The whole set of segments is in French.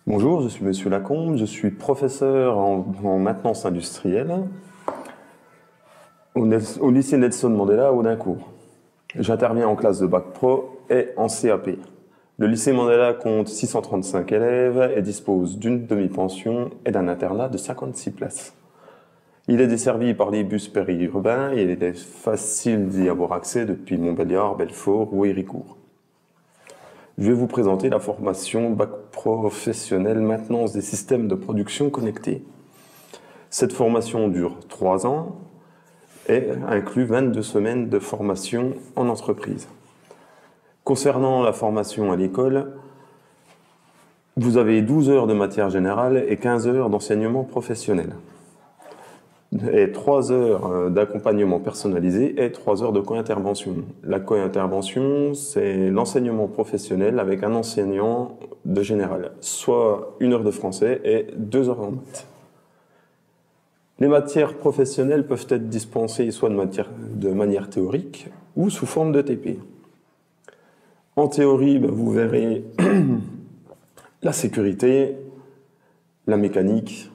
Bonjour, je suis Monsieur Lacombe, je suis professeur en maintenance industrielle au lycée Nelson Mandela à Audincourt. J'interviens en classe de Bac Pro et en CAP. Le lycée Mandela compte 635 élèves et dispose d'une demi-pension et d'un internat de 56 places. Il est desservi par les bus périurbains et il est facile d'y avoir accès depuis Montbéliard, Belfort ou Héricourt. Je vais vous présenter la formation Bac professionnel maintenance des systèmes de production connectés. Cette formation dure 3 ans et inclut 22 semaines de formation en entreprise. Concernant la formation à l'école, vous avez 12 heures de matière générale et 15 heures d'enseignement professionnel. Et 3 heures d'accompagnement personnalisé et 3 heures de co-intervention. La co-intervention, c'est l'enseignement professionnel avec un enseignant de général, soit 1 heure de français et 2 heures en maths. Les matières professionnelles peuvent être dispensées soit de manière théorique ou sous forme de TP. En théorie, vous verrez la sécurité, la mécanique,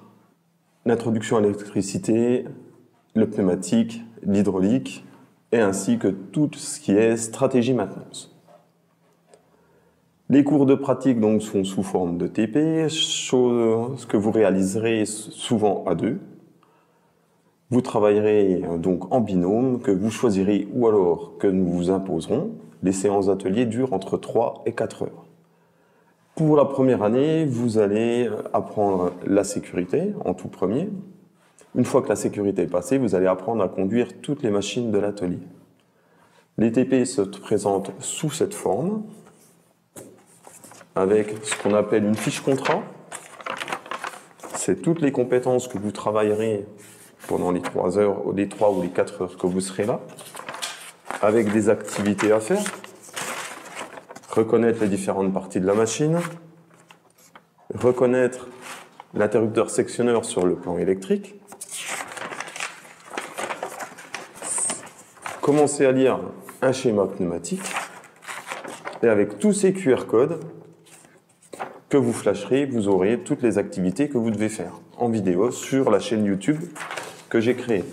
l'introduction à l'électricité, le pneumatique, l'hydraulique, et ainsi que tout ce qui est stratégie maintenance. Les cours de pratique donc sont sous forme de TP, chose que vous réaliserez souvent à deux. Vous travaillerez donc en binôme, que vous choisirez ou alors que nous vous imposerons. Les séances d'atelier durent entre 3 et 4 heures. Pour la première année, vous allez apprendre la sécurité en tout premier. Une fois que la sécurité est passée, vous allez apprendre à conduire toutes les machines de l'atelier. Les TP se présentent sous cette forme, avec ce qu'on appelle une fiche contrat. C'est toutes les compétences que vous travaillerez pendant les 3 heures, les 3 ou les 4 heures que vous serez là, avec des activités à faire. Reconnaître les différentes parties de la machine, reconnaître l'interrupteur sectionneur sur le plan électrique, commencer à lire un schéma pneumatique, et avec tous ces QR codes que vous flasherez, vous aurez toutes les activités que vous devez faire en vidéo sur la chaîne YouTube que j'ai créée.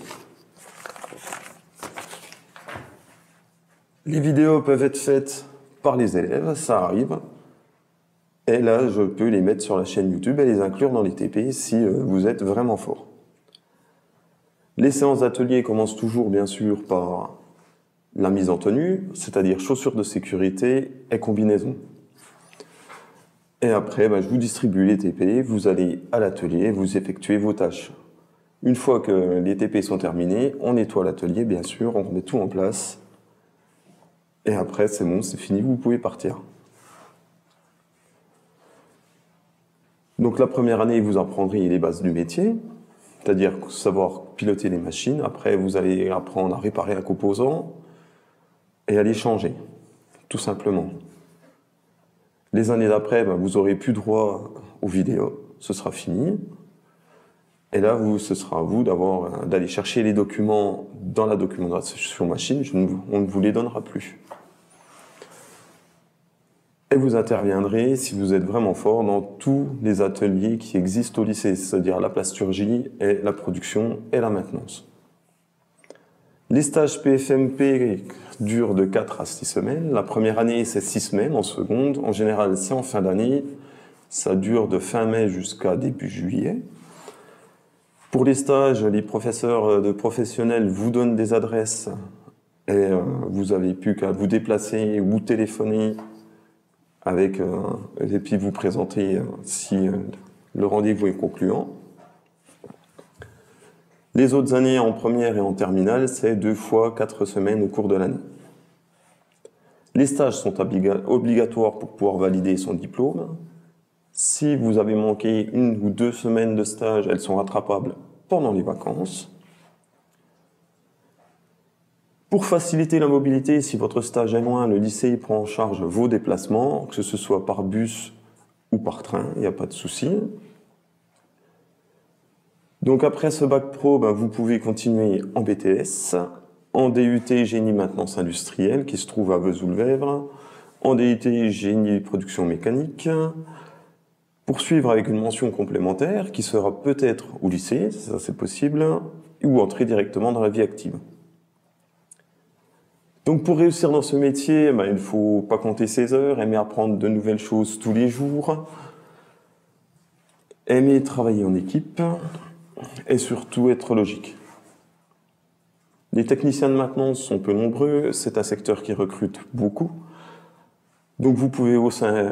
Les vidéos peuvent être faites par les élèves, ça arrive. Et là, je peux les mettre sur la chaîne YouTube et les inclure dans les TP si vous êtes vraiment fort. Les séances d'atelier commencent toujours, bien sûr, par la mise en tenue, c'est-à-dire chaussures de sécurité et combinaison. Et après, je vous distribue les TP, vous allez à l'atelier, vous effectuez vos tâches. Une fois que les TP sont terminés, on nettoie l'atelier, bien sûr, on remet tout en place. Et après, c'est bon, c'est fini, vous pouvez partir. Donc la première année, vous apprendrez les bases du métier, c'est-à-dire savoir piloter les machines. Après, vous allez apprendre à réparer un composant et à les changer, tout simplement. Les années d'après, vous n'aurez plus droit aux vidéos, ce sera fini. Et là, ce sera à vous d'aller chercher les documents dans la documentation machine, on ne vous les donnera plus. Et vous interviendrez, si vous êtes vraiment fort, dans tous les ateliers qui existent au lycée, c'est-à-dire la plasturgie, et la production et la maintenance. Les stages PFMP durent de 4 à 6 semaines. La première année, c'est 6 semaines en seconde. En général, c'est en fin d'année. Ça dure de fin mai jusqu'à début juillet. Pour les stages, les professeurs de professionnels vous donnent des adresses et vous n'avez plus qu'à vous déplacer ou téléphoner et puis vous présenter si le rendez-vous est concluant. Les autres années en première et en terminale, c'est 2 fois 4 semaines au cours de l'année. Les stages sont obligatoires pour pouvoir valider son diplôme. Si vous avez manqué 1 ou 2 semaines de stage, elles sont rattrapables pendant les vacances. Pour faciliter la mobilité, si votre stage est loin, le lycée prend en charge vos déplacements, que ce soit par bus ou par train, il n'y a pas de souci. Donc après ce bac pro, vous pouvez continuer en BTS, en DUT Génie Maintenance Industrielle, qui se trouve à Vesoul-Vèvre, en DUT Génie Production Mécanique. Poursuivre avec une mention complémentaire qui sera peut-être au lycée, ça c'est possible, ou entrer directement dans la vie active. Donc pour réussir dans ce métier, il ne faut pas compter ses heures, aimer apprendre de nouvelles choses tous les jours, aimer travailler en équipe et surtout être logique. Les techniciens de maintenance sont peu nombreux, c'est un secteur qui recrute beaucoup. Donc vous pouvez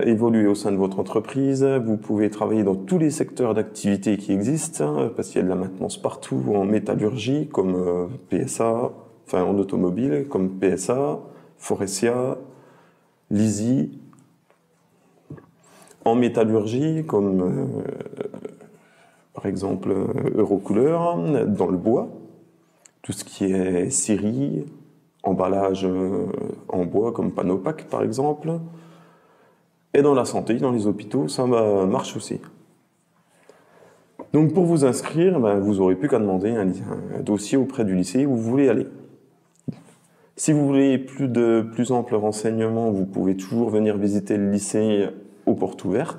évoluer au sein de votre entreprise, vous pouvez travailler dans tous les secteurs d'activité qui existent, parce qu'il y a de la maintenance partout, en métallurgie comme PSA, enfin en automobile comme PSA, Forestia, Lisi, en métallurgie comme par exemple Eurocouleur, dans le bois, tout ce qui est scierie, emballage en bois comme Panopac par exemple. Et dans la santé, dans les hôpitaux, ça marche aussi. Donc pour vous inscrire, vous n'aurez plus qu'à demander un dossier auprès du lycée où vous voulez aller. Si vous voulez plus amples renseignements, vous pouvez toujours venir visiter le lycée aux portes ouvertes.